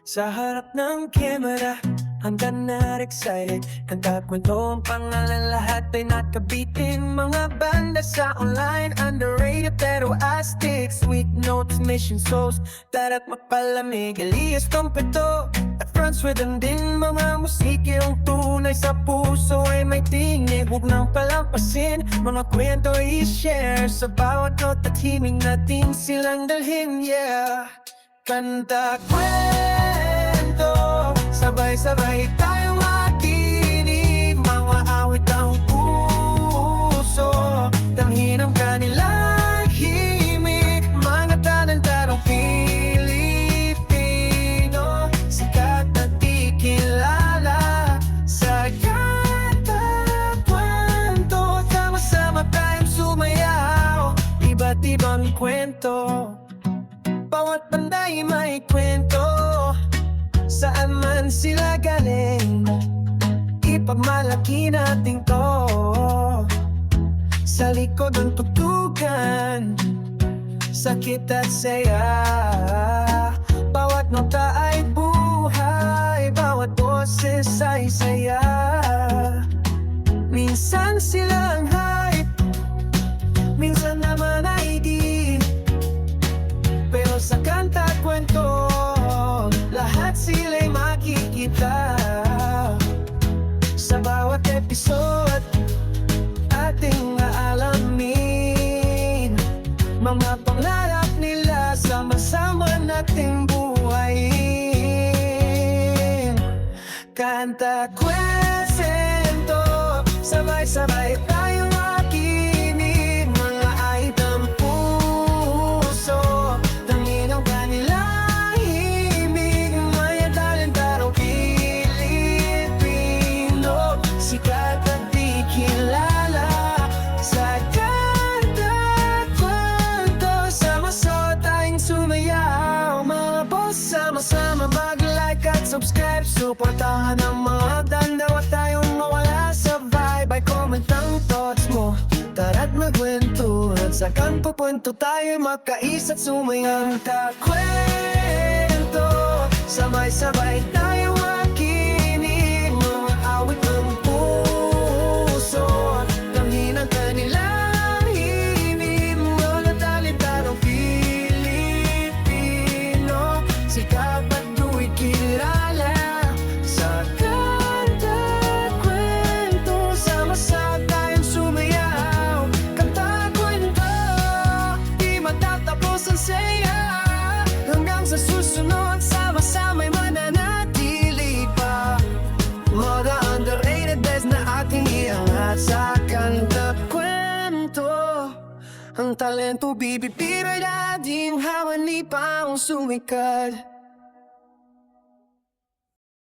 Sa harap ng camera, hanggang na-excited Nagkakwento ang pangalan, lahat ay nakabitin Mga banda sa online, underrated pero astig Sweet notes, mission souls, darat mapalamig Elias Tompeto, at Franz Rhythm din Mga musikyung tunay sa puso ay may tinig Huwag nang palampasin, mga kwento i-share Sa bawat note at himig natin silang dalhin, yeah Kanta, kwento, sabay-sabay tayong makinig Mga awit ng puso, tanghin ang kanilang himig Mga talentadong Pilipino, sikat na di kilala Sa kanta, kwento, sama-sama tayong sumayaw Iba't ibang kwento bawat banday may kwento Saan man sila galing Ipagmalaki natin to Sa likod ng tugtugan Sakit at saya Bawat nota ay buhay Bawat boses ay saya Minsan silang hype Minsan naman ay di pero sa kanta at kwento, lahat sila'y makikita Sa bawat episode, ating aalamin Mga pangarap nila, sama-sama nating buhayin Kanta at kwento, sabay-sabay tayong makinig Mga item puso sikat at di kilala Sa kanta at kwento Sama-sama tayong sumayaw Mga boss, sama-sama mag-like at subscribe Suportahan ang mga danda Huwag tayong mawala sa vibe Ay comment ang thoughts mo Tara't magkwentuhan Sa kang pupunto tayo magkaisa't sumayaw Kanta kwento Sabay-sabay tayo makinig Mga awit ng puso Tanghin ang kanilang himig Mga talentadong Pilipino Sikat at duwid kilala Sa kanta at kwento Sama-sama tayong sumayaw Kanta at kwento Di matatapos ang saya Hanggang sa susunod Sama-sama'y mananatili pa Mga underrated best na ating iangat Sa kanta at kwento Ang talento bibibira natin Habang di pa ang sumikat